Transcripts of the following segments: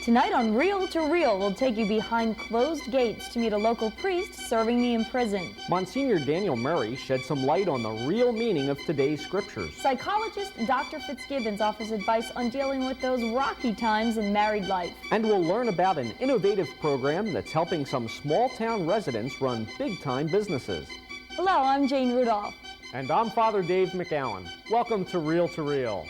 Tonight on Reel to Reel, we'll take you behind closed gates to meet a local priest serving the imprisoned. Monsignor Daniel Murray shed some light on the real meaning of today's scriptures. Psychologist Dr. Fitzgibbons offers advice on dealing with those rocky times in married life. And we'll learn about an innovative program that's helping some small-town residents run big-time businesses. Hello, I'm Jane Rudolph. And I'm Father Dave McAllen. Welcome to Reel to Reel.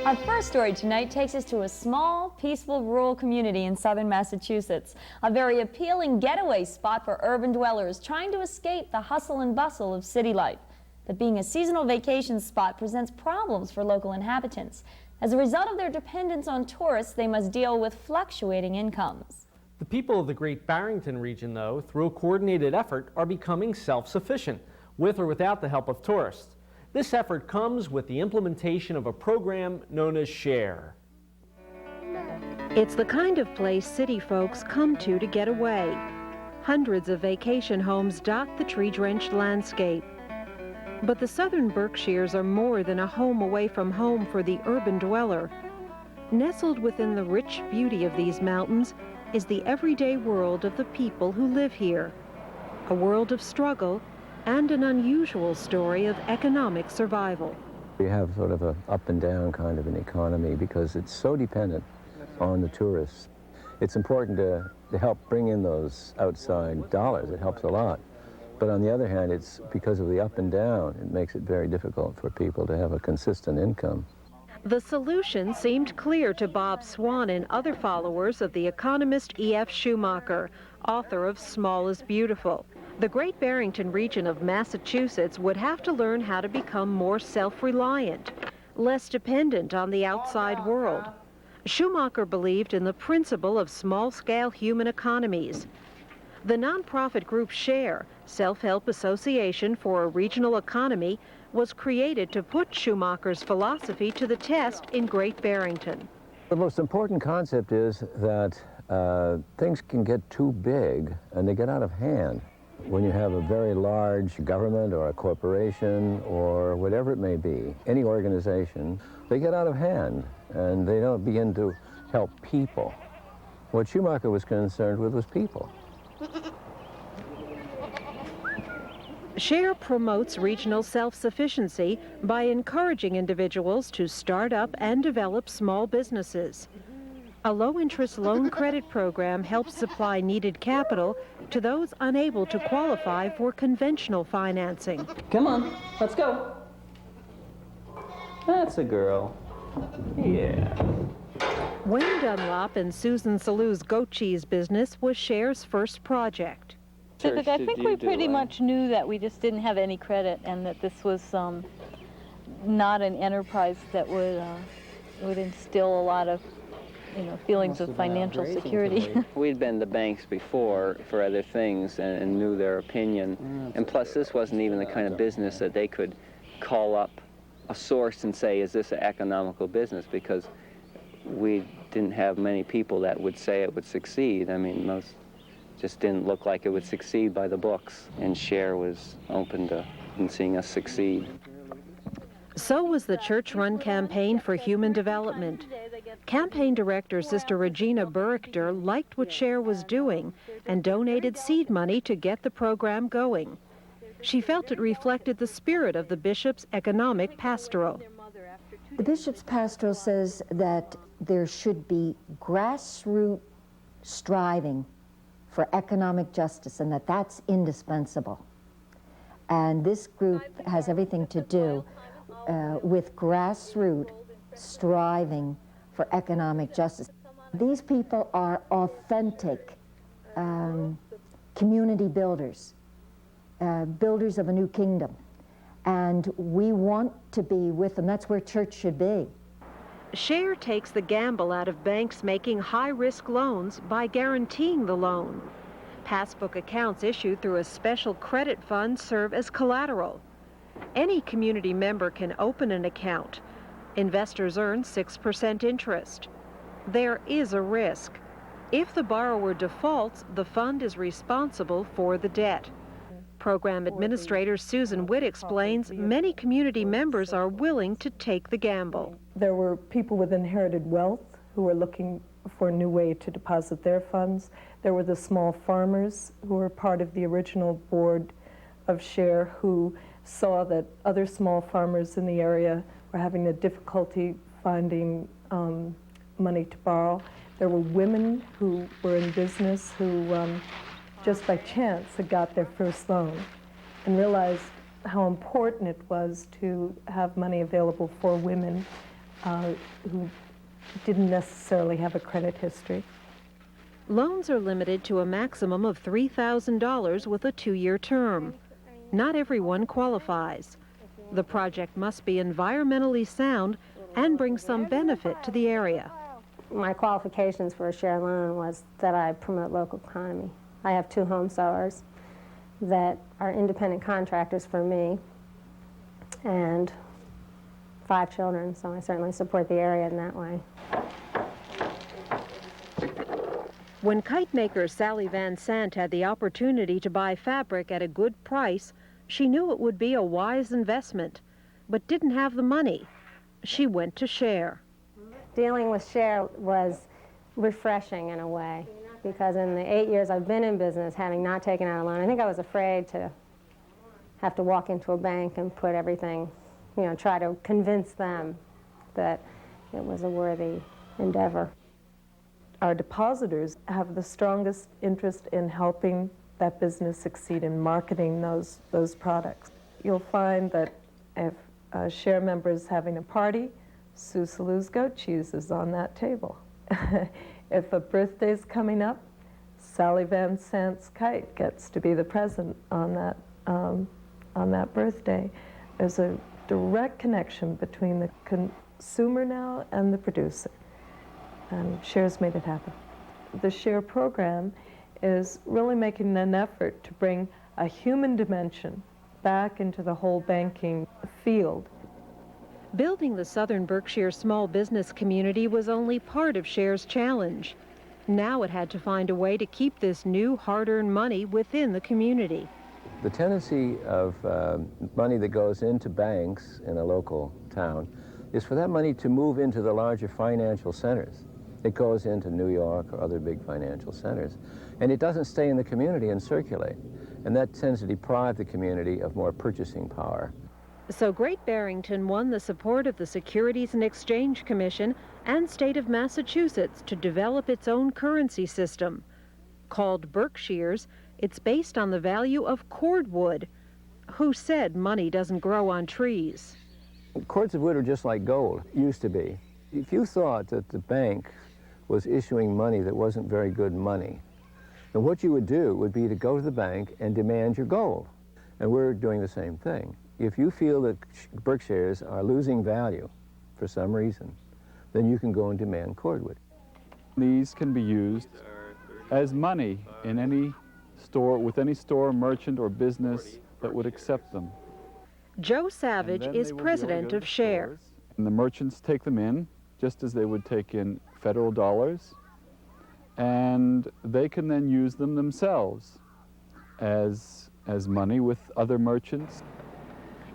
Our first story tonight takes us to a small, peaceful rural community in southern Massachusetts, a very appealing getaway spot for urban dwellers trying to escape the hustle and bustle of city life. But being a seasonal vacation spot presents problems for local inhabitants. As a result of their dependence on tourists, they must deal with fluctuating incomes. The people of the Great Barrington region, though, through a coordinated effort, are becoming self-sufficient, with or without the help of tourists. This effort comes with the implementation of a program known as SHARE. It's the kind of place city folks come to get away. Hundreds of vacation homes dot the tree-drenched landscape. But the southern Berkshires are more than a home away from home for the urban dweller. Nestled within the rich beauty of these mountains is the everyday world of the people who live here. A world of struggle and an unusual story of economic survival. We have sort of an up and down kind of an economy because it's so dependent on the tourists. It's important to help bring in those outside dollars. It helps a lot. But on the other hand, it's because of the up and down, it makes it very difficult for people to have a consistent income. The solution seemed clear to Bob Swan and other followers of the economist E.F. Schumacher, author of Small is Beautiful. The Great Barrington region of Massachusetts would have to learn how to become more self-reliant, less dependent on the outside world. Schumacher believed in the principle of small-scale human economies. The nonprofit group SHARE, Self-Help Association for a Regional Economy, was created to put Schumacher's philosophy to the test in Great Barrington. The most important concept is that things can get too big and they get out of hand. When you have a very large government or a corporation or whatever it may be, any organization, they get out of hand and they don't begin to help people. What Schumacher was concerned with was people. SHARE promotes regional self-sufficiency by encouraging individuals to start up and develop small businesses. A low-interest loan credit program helps supply needed capital to those unable to qualify for conventional financing. Come on, let's go. That's a girl. Yeah. Wayne Dunlop and Susan Salou's goat cheese business was SHARE's first project. I think we pretty much knew that we just didn't have any credit and that this was not an enterprise that would instill a lot of feelings of financial security. We'd been to banks before for other things and knew their opinion. And plus, this wasn't even the kind of business that they could call up a source and say, is this an economical business? Because we didn't have many people that would say it would succeed. I mean, most just didn't look like it would succeed by the books. And SHARE was open to seeing us succeed. So was the church-run Campaign for Human Development. Campaign director Sister Regina Burrichter liked what SHARE was doing and donated seed money to get the program going. She felt it reflected the spirit of the bishop's economic pastoral. The bishop's pastoral says that there should be grassroots striving for economic justice and that that's indispensable. And this group has everything to do with grassroots striving for economic justice. These people are authentic community builders, builders of a new kingdom. And we want to be with them. That's where church should be. Share takes the gamble out of banks making high-risk loans by guaranteeing the loan. Passbook accounts issued through a special credit fund serve as collateral. Any community member can open an account. Investors earn 6% interest. There is a risk. If the borrower defaults, the fund is responsible for the debt. Program Administrator Susan Witt explains many community members are willing to take the gamble. There were people with inherited wealth who were looking for a new way to deposit their funds. There were the small farmers who were part of the original board of Share who saw that other small farmers in the area were having a difficulty finding money to borrow. There were women who were in business who just by chance had got their first loan and realized how important it was to have money available for women who didn't necessarily have a credit history. Loans are limited to a maximum of $3,000 with a 2-year term. Not everyone qualifies. The project must be environmentally sound and bring some benefit to the area. My qualifications for a share loan was that I promote local economy. I have 2 home sewers that are independent contractors for me and 5 children, so I certainly support the area in that way. When kite maker Sally Van Sant had the opportunity to buy fabric at a good price, she knew it would be a wise investment, but didn't have the money. She went to Share. Dealing with Share was refreshing in a way, because in the 8 years I've been in business, having not taken out a loan, I think I was afraid to have to walk into a bank and put everything, try to convince them that it was a worthy endeavor. Our depositors have the strongest interest in helping that business succeed in marketing those products. You'll find that if a Share member is having a party, Sue Salu's goat cheese is on that table. If a birthday's coming up, Sally Van Sant's kite gets to be the present on that birthday. There's a direct connection between the consumer now and the producer, and Share's made it happen. The Share program is really making an effort to bring a human dimension back into the whole banking field. Building the Southern Berkshire small business community was only part of Share's challenge. Now it had to find a way to keep this new hard-earned money within the community. The tendency of money that goes into banks in a local town is for that money to move into the larger financial centers. It goes into New York or other big financial centers, and it doesn't stay in the community and circulate. And that tends to deprive the community of more purchasing power. So Great Barrington won the support of the Securities and Exchange Commission and state of Massachusetts to develop its own currency system. Called Berkshire's, it's based on the value of cordwood. Who said money doesn't grow on trees? Cords of wood are just like gold, used to be. If you thought that the bank was issuing money that wasn't very good money, then what you would do would be to go to the bank and demand your gold. And we're doing the same thing. If you feel that Berkshires are losing value for some reason, then you can go and demand cordwood. These can be used as money in any store, with any store, merchant, or business that would accept them. Joe Savage is president of Share. And the merchants take them in, just as they would take in federal dollars, and they can then use them themselves as money with other merchants.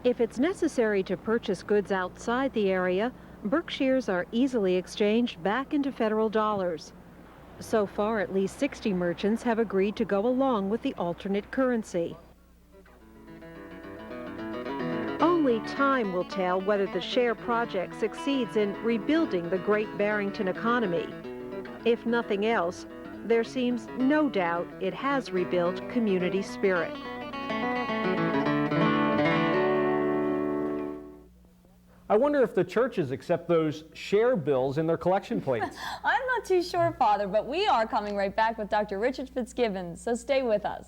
If it's necessary to purchase goods outside the area, Berkshires are easily exchanged back into federal dollars. So far, at least 60 merchants have agreed to go along with the alternate currency. Only time will tell whether the Share project succeeds in rebuilding the Great Barrington economy. If nothing else, there seems no doubt it has rebuilt community spirit. I wonder if the churches accept those Share bills in their collection plates. I'm not too sure, Father, but we are coming right back with Dr. Richard Fitzgibbons, so stay with us.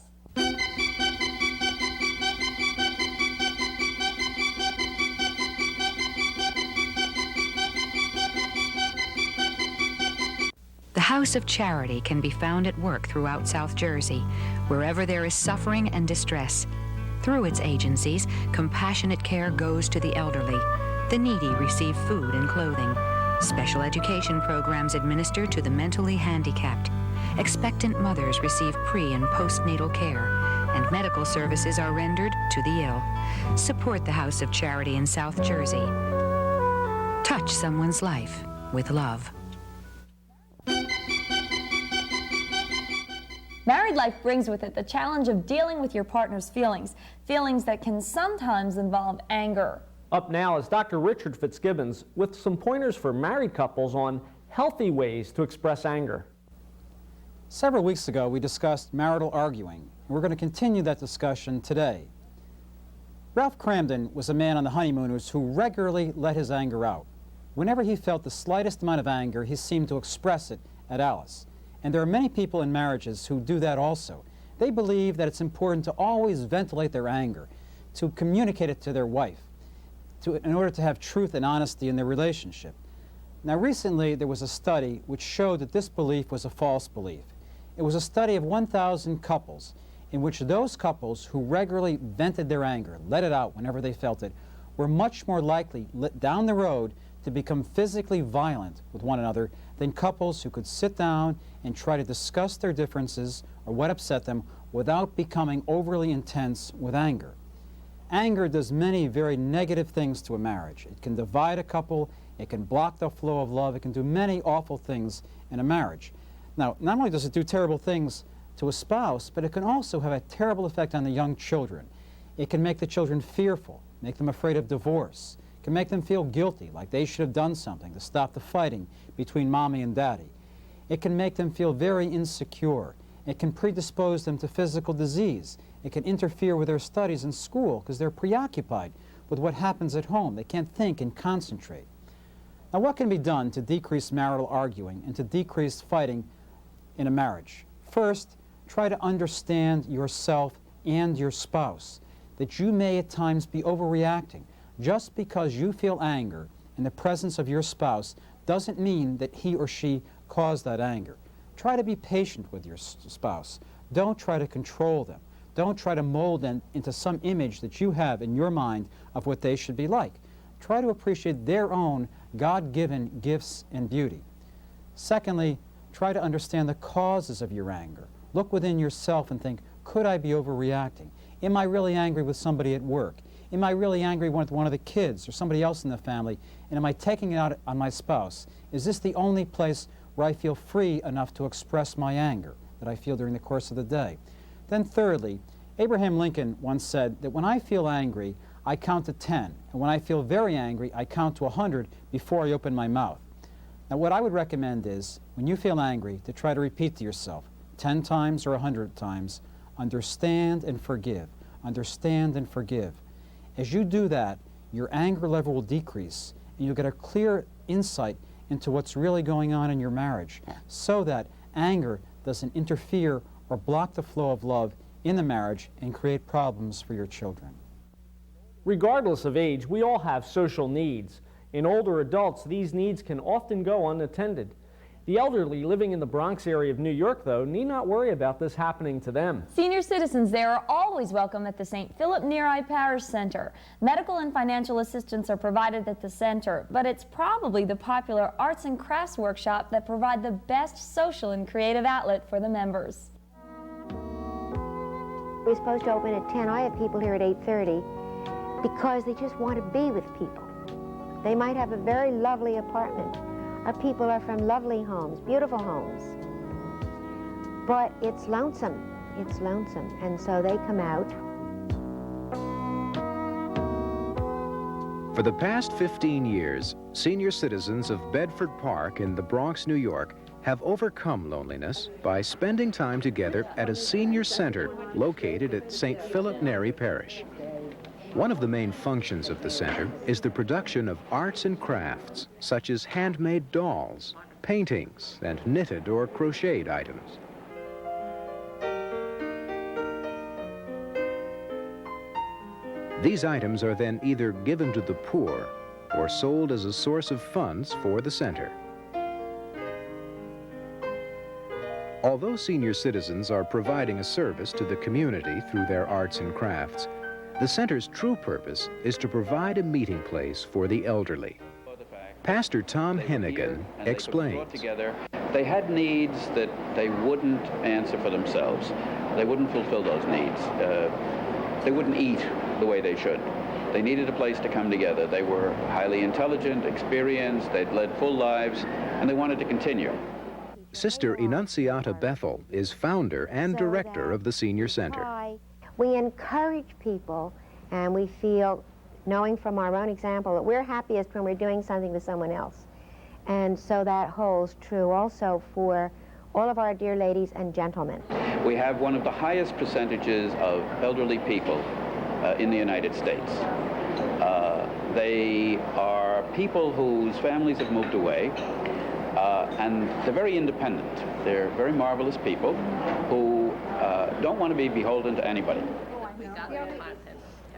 The House of Charity can be found at work throughout South Jersey, wherever there is suffering and distress. Through its agencies, compassionate care goes to the elderly. The needy receive food and clothing. Special education programs administered to the mentally handicapped. Expectant mothers receive pre- and postnatal care, and medical services are rendered to the ill. Support the House of Charity in South Jersey. Touch someone's life with love. Married life brings with it the challenge of dealing with your partner's feelings, feelings that can sometimes involve anger. Up now is Dr. Richard Fitzgibbons with some pointers for married couples on healthy ways to express anger. Several weeks ago, we discussed marital arguing. We're going to continue that discussion today. Ralph Cramden was a man on the Honeymooners who regularly let his anger out. Whenever he felt the slightest amount of anger, he seemed to express it at Alice. And there are many people in marriages who do that also. They believe that it's important to always ventilate their anger, to communicate it to their wife, in order to have truth and honesty in their relationship. Now, recently there was a study which showed that this belief was a false belief. It was a study of 1,000 couples in which those couples who regularly vented their anger, let it out whenever they felt it, were much more likely down the road to become physically violent with one another than couples who could sit down and try to discuss their differences or what upset them without becoming overly intense with anger. Anger does many very negative things to a marriage. It can divide a couple, it can block the flow of love, it can do many awful things in a marriage. Now, not only does it do terrible things to a spouse, but it can also have a terrible effect on the young children. It can make the children fearful, make them afraid of divorce. It can make them feel guilty, like they should have done something to stop the fighting between mommy and daddy. It can make them feel very insecure. It can predispose them to physical disease. It can interfere with their studies in school because they're preoccupied with what happens at home. They can't think and concentrate. Now, what can be done to decrease marital arguing and to decrease fighting in a marriage? First, try to understand yourself and your spouse, that you may at times be overreacting. Just because you feel anger in the presence of your spouse doesn't mean that he or she caused that anger. Try to be patient with your spouse. Don't try to control them. Don't try to mold them into some image that you have in your mind of what they should be like. Try to appreciate their own God-given gifts and beauty. Secondly, try to understand the causes of your anger. Look within yourself and think, could I be overreacting? Am I really angry with somebody at work? Am I really angry with one of the kids or somebody else in the family? And am I taking it out on my spouse? Is this the only place where I feel free enough to express my anger that I feel during the course of the day? Then thirdly, Abraham Lincoln once said that when I feel angry, I count to 10. And when I feel very angry, I count to 100 before I open my mouth. Now, what I would recommend is, when you feel angry, to try to repeat to yourself 10 times or 100 times, understand and forgive. Understand and forgive. As you do that, your anger level will decrease, and you'll get a clear insight into what's really going on in your marriage, so that anger doesn't interfere or block the flow of love in the marriage and create problems for your children. Regardless of age, we all have social needs. In older adults, these needs can often go unattended. The elderly living in the Bronx area of New York, though, need not worry about this happening to them. Senior citizens there are always welcome at the St. Philip Neri Parish Center. Medical and financial assistance are provided at the center, but it's probably the popular arts and crafts workshop that provide the best social and creative outlet for the members. We're supposed to open at 10. I have people here at 8:30 because they just want to be with people. They might have a very lovely apartment. Our people are from lovely homes, beautiful homes. But it's lonesome, and so they come out. For the past 15 years, senior citizens of Bedford Park in the Bronx, New York, have overcome loneliness by spending time together at a senior center located at St. Philip Neri Parish. One of the main functions of the center is the production of arts and crafts, such as handmade dolls, paintings, and knitted or crocheted items. These items are then either given to the poor or sold as a source of funds for the center. Although senior citizens are providing a service to the community through their arts and crafts, the center's true purpose is to provide a meeting place for the elderly. Pastor Tom Hennigan explains. They had needs that they wouldn't answer for themselves. They wouldn't fulfill those needs. They wouldn't eat the way they should. They needed a place to come together. They were highly intelligent, experienced, they'd led full lives, and they wanted to continue. Sister Enunciata Bethel is founder and director of the Senior Center. We encourage people, and we feel, knowing from our own example, that we're happiest when we're doing something for someone else. And so that holds true also for all of our dear ladies and gentlemen. We have one of the highest percentages of elderly people in the United States. They are people whose families have moved away, and they're very independent. They're very marvelous people who don't want to be beholden to anybody.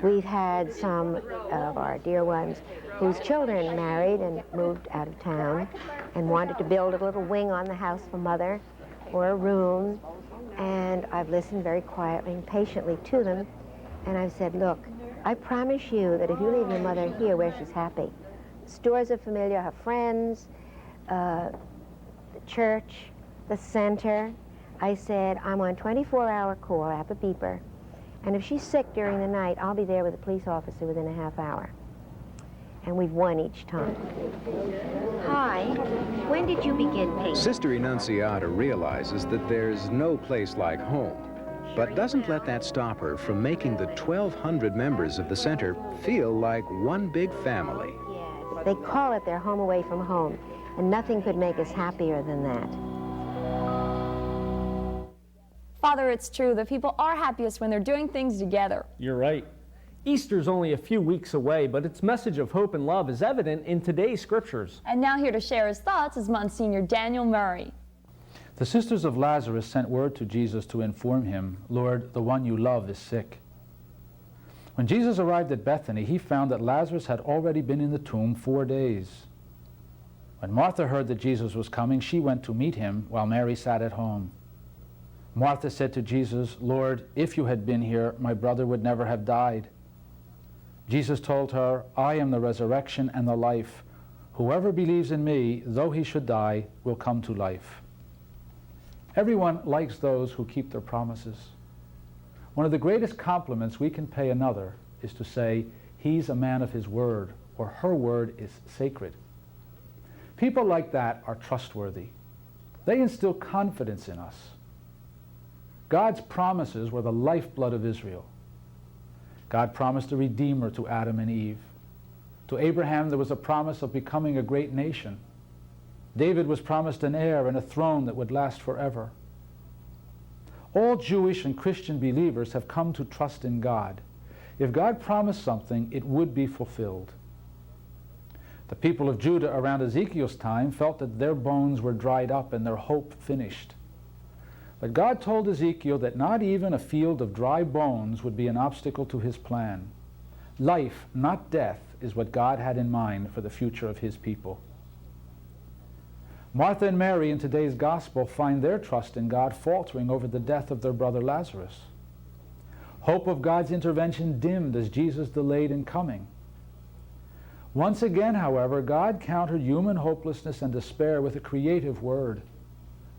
We've had some of our dear ones whose children married and moved out of town and wanted to build a little wing on the house for mother or a room, and I've listened very quietly and patiently to them, and I've said, look, I promise you that if you leave your mother here where she's happy, the stores are familiar, her friends, the church, the center, I said, I'm on 24-hour call, I have a beeper, and if she's sick during the night, I'll be there with a police officer within a half hour. And we've won each time. Hi, when did you begin painting? Sister Enunciata realizes that there's no place like home, but doesn't let that stop her from making the 1,200 members of the center feel like one big family. They call it their home away from home, and nothing could make us happier than that. Father, it's true that people are happiest when they're doing things together. You're right. Easter's only a few weeks away, but its message of hope and love is evident in today's scriptures. And now here to share his thoughts is Monsignor Daniel Murray. The sisters of Lazarus sent word to Jesus to inform him, Lord, the one you love is sick. When Jesus arrived at Bethany, he found that Lazarus had already been in the tomb 4 days. When Martha heard that Jesus was coming, she went to meet him while Mary sat at home. Martha said to Jesus, Lord, if you had been here, my brother would never have died. Jesus told her, I am the resurrection and the life. Whoever believes in me, though he should die, will come to life. Everyone likes those who keep their promises. One of the greatest compliments we can pay another is to say, he's a man of his word, or her word is sacred. People like that are trustworthy. They instill confidence in us. God's promises were the lifeblood of Israel. God promised a redeemer to Adam and Eve. To Abraham there was a promise of becoming a great nation. David was promised an heir and a throne that would last forever. All Jewish and Christian believers have come to trust in God. If God promised something, it would be fulfilled. The people of Judah around Ezekiel's time felt that their bones were dried up and their hope finished. But God told Ezekiel that not even a field of dry bones would be an obstacle to his plan. Life, not death, is what God had in mind for the future of his people. Martha and Mary in today's gospel find their trust in God faltering over the death of their brother Lazarus. Hope of God's intervention dimmed as Jesus delayed in coming. Once again, however, God countered human hopelessness and despair with a creative word.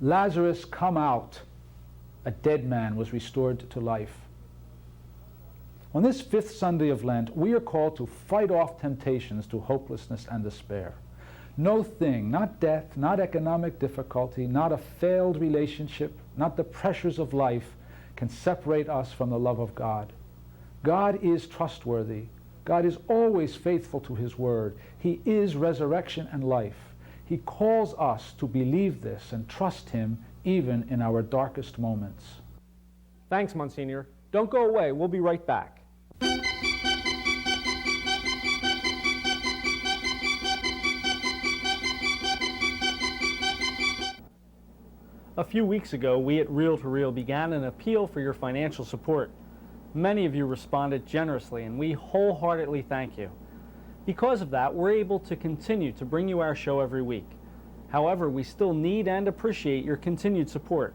Lazarus, come out. A dead man was restored to life. On this fifth Sunday of Lent, we are called to fight off temptations to hopelessness and despair. No thing, not death, not economic difficulty, not a failed relationship, not the pressures of life can separate us from the love of God. God is trustworthy. God is always faithful to his word. He is resurrection and life. He calls us to believe this and trust him even in our darkest moments. Thanks, Monsignor. Don't go away. We'll be right back. A few weeks ago, we at Reel to Reel began an appeal for your financial support. Many of you responded generously, and we wholeheartedly thank you. Because of that, we're able to continue to bring you our show every week. However, we still need and appreciate your continued support.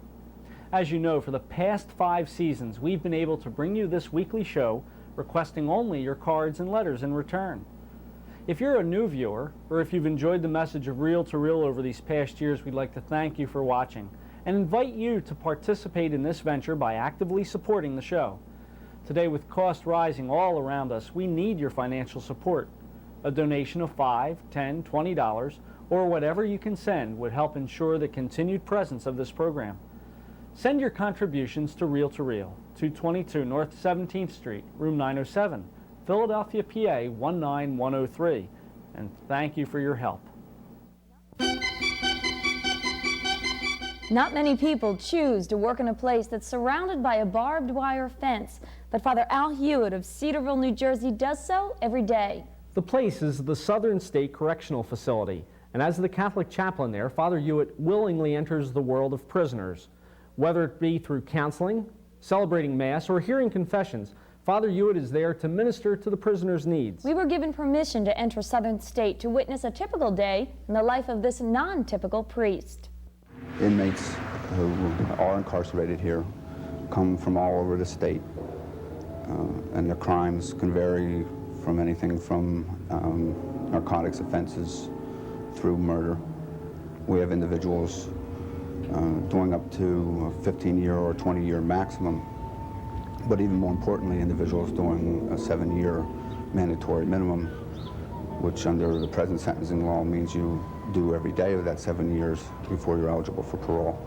As you know, for the past 5 seasons, we've been able to bring you this weekly show, requesting only your cards and letters in return. If you're a new viewer, or if you've enjoyed the message of Reel to Reel over these past years, we'd like to thank you for watching and invite you to participate in this venture by actively supporting the show. Today, with costs rising all around us, we need your financial support. A donation of $5, $10, $20, or whatever you can send would help ensure the continued presence of this program. Send your contributions to Reel, 222 North 17th Street, room 907, Philadelphia, PA 19103. And thank you for your help. Not many people choose to work in a place that's surrounded by a barbed wire fence, but Father Al Hewitt of Cedarville, New Jersey does so every day. The place is the Southern State Correctional Facility, and as the Catholic chaplain there, Father Hewitt willingly enters the world of prisoners. Whether it be through counseling, celebrating Mass, or hearing confessions, Father Hewitt is there to minister to the prisoners' needs. We were given permission to enter Southern State to witness a typical day in the life of this non-typical priest. Inmates who are incarcerated here come from all over the state, and their crimes can vary from anything from narcotics offenses through murder. We have individuals doing up to a 15-year or 20-year maximum, but even more importantly, individuals doing a 7-year mandatory minimum, which under the present sentencing law means you do every day of that 7 years before you're eligible for parole.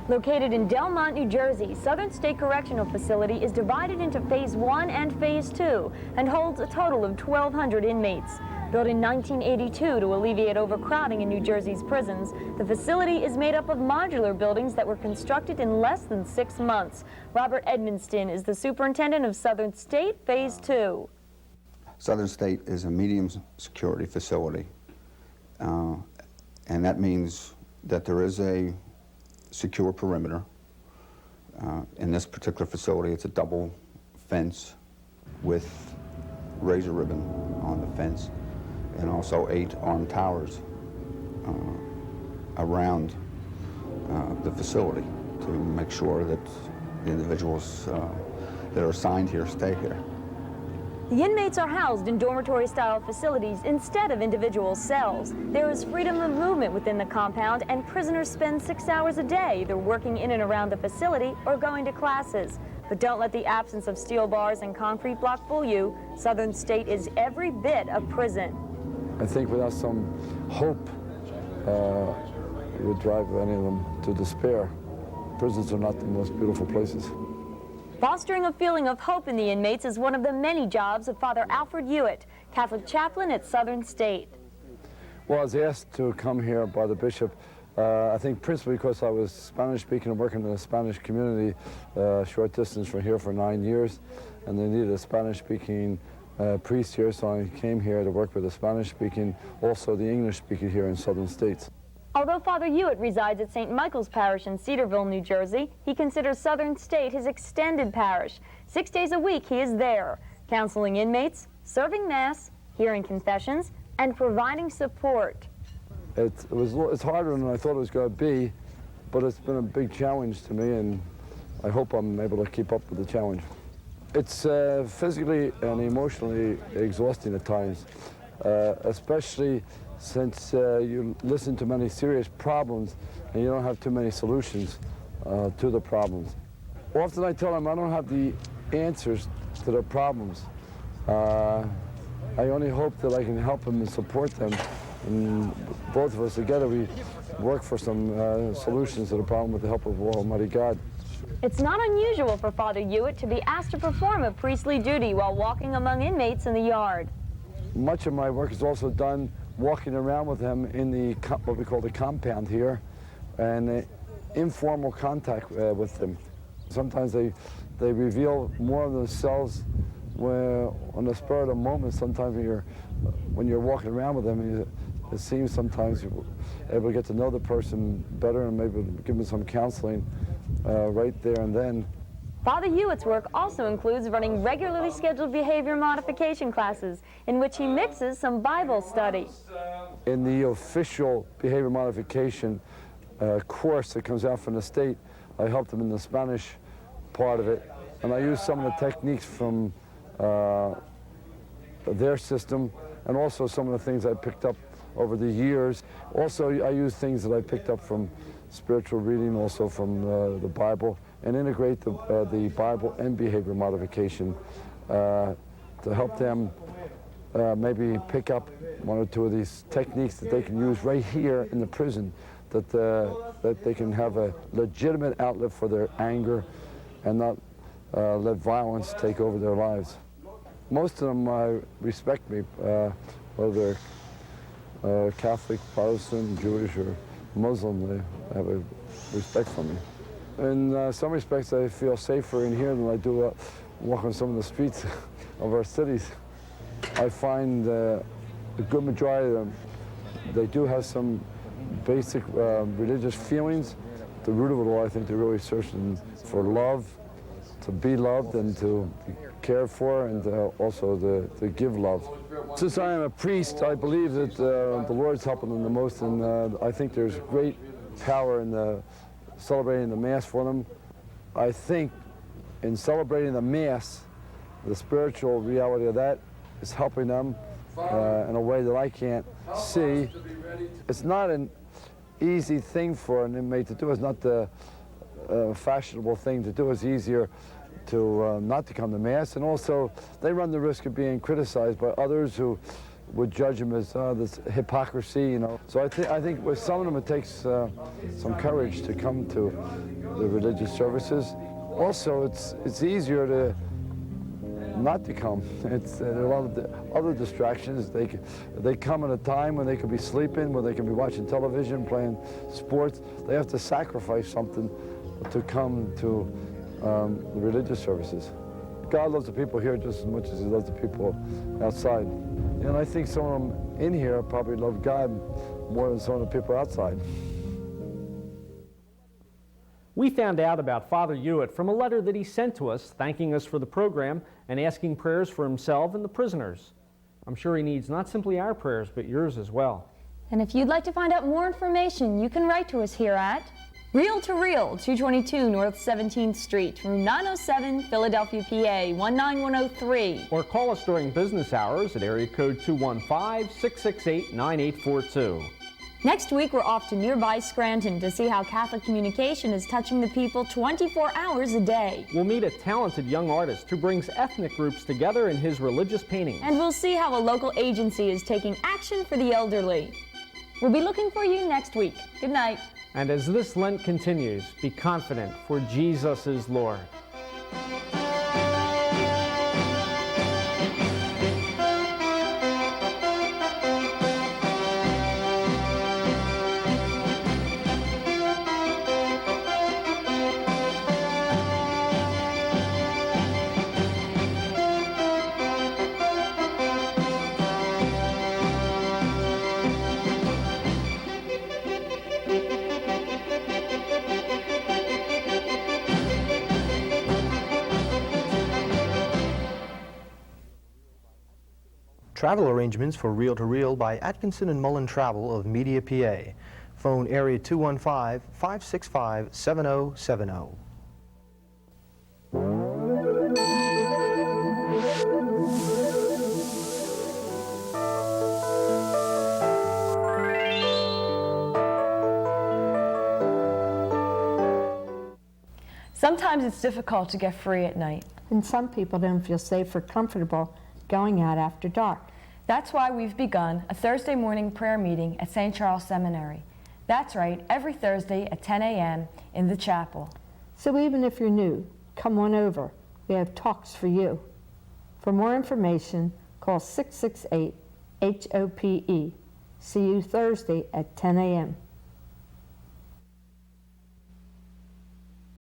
Located in Delmont, New Jersey, Southern State Correctional Facility is divided into Phase 1 and Phase 2 and holds a total of 1,200 inmates. Built in 1982 to alleviate overcrowding in New Jersey's prisons, the facility is made up of modular buildings that were constructed in less than 6 months. Robert Edmonston is the superintendent of Southern State Phase 2. Southern State is a medium security facility, and that means that there is a secure perimeter. In this particular facility, it's a double fence with razor ribbon on the fence, and also 8 armed towers around the facility to make sure that the individuals that are assigned here stay here. The inmates are housed in dormitory-style facilities instead of individual cells. There is freedom of movement within the compound, and prisoners spend 6 hours a day either working in and around the facility or going to classes. But don't let the absence of steel bars and concrete block fool you. Southern State is every bit a prison. I think without some hope, it would drive any of them to despair. Prisons are not the most beautiful places. Fostering a feeling of hope in the inmates is one of the many jobs of Father Alfred Hewitt, Catholic chaplain at Southern State. Well, I was asked to come here by the bishop, I think principally because I was Spanish-speaking and working in a Spanish community short distance from here for 9 years, and they needed a Spanish-speaking priest here, so I came here to work with the Spanish-speaking, also the English-speaking here in Southern States. Although Father Hewitt resides at St. Michael's Parish in Cedarville, New Jersey, he considers Southern State his extended parish. 6 days a week he is there, counseling inmates, serving Mass, hearing confessions, and providing support. It's harder than I thought it was going to be, but it's been a big challenge to me, and I hope I'm able to keep up with the challenge. It's physically and emotionally exhausting at times, especially since you listen to many serious problems and you don't have too many solutions to the problems. Often I tell them I don't have the answers to their problems. I only hope that I can help them and support them, and both of us together we work for some solutions to the problem with the help of Almighty God. It's not unusual for Father Hewitt to be asked to perform a priestly duty while walking among inmates in the yard. Much of my work is also done walking around with them in the what we call the compound here, and informal contact with them. Sometimes they reveal more of themselves on the spur of the moment. Sometimes when you're walking around with them, it seems sometimes you're able to get to know the person better and maybe give them some counseling right there and then. Father Hewitt's work also includes running regularly scheduled behavior modification classes in which he mixes some Bible study. In the official behavior modification course that comes out from the state, I helped them in the Spanish part of it, and I used some of the techniques from their system, and also some of the things I picked up over the years. Also, I use things that I picked up from spiritual reading, also from the Bible, and integrate the Bible and behavior modification to help them maybe pick up one or two of these techniques that they can use right here in the prison, that they can have a legitimate outlet for their anger and not let violence take over their lives. Most of them respect me, whether they're Catholic, Protestant, Jewish, or Muslim. They have a respect for me. In some respects, I feel safer in here than I do walk on some of the streets of our cities. I find a good majority of them, they do have some basic religious feelings. The root of it all, I think they're really searching for love, to be loved and to be cared for, and also to give love. Since I am a priest, I believe that the Lord's helping them the most, and I think there's great power in celebrating the Mass for them. I think in celebrating the Mass, the spiritual reality of that is helping them in a way that I can't see. It's not an easy thing for an inmate to do. It's not the fashionable thing to do. It's easier to not to come to Mass, and also they run the risk of being criticized by others who would judge them as this hypocrisy, you know. So I think with some of them it takes some courage to come to the religious services. Also, it's easier to not to come. There are a lot of other distractions. They come at a time when they could be sleeping, when they can be watching television, playing sports. They have to sacrifice something to come to the religious services. God loves the people here just as much as he loves the people outside. And I think some of them in here probably love God more than some of the people outside. We found out about Father Hewitt from a letter that he sent to us, thanking us for the program and asking prayers for himself and the prisoners. I'm sure he needs not simply our prayers, but yours as well. And if you'd like to find out more information, you can write to us here at Reel to Reel, 222 North 17th Street, room 907, Philadelphia, PA, 19103. Or call us during business hours at area code 215-668-9842. Next week, we're off to nearby Scranton to see how Catholic communication is touching the people 24 hours a day. We'll meet a talented young artist who brings ethnic groups together in his religious paintings. And we'll see how a local agency is taking action for the elderly. We'll be looking for you next week. Good night. And as this Lent continues, be confident, for Jesus is Lord. Travel arrangements for Reel to Reel by Atkinson and Mullen Travel of Media, PA. Phone area 215-565-7070. Sometimes it's difficult to get free at night. And some people don't feel safe or comfortable going out after dark. That's why we've begun a Thursday morning prayer meeting at St. Charles Seminary. That's right, every Thursday at 10 a.m. in the chapel. So even if you're new, come on over. We have talks for you. For more information, call 668-HOPE. See you Thursday at 10 a.m.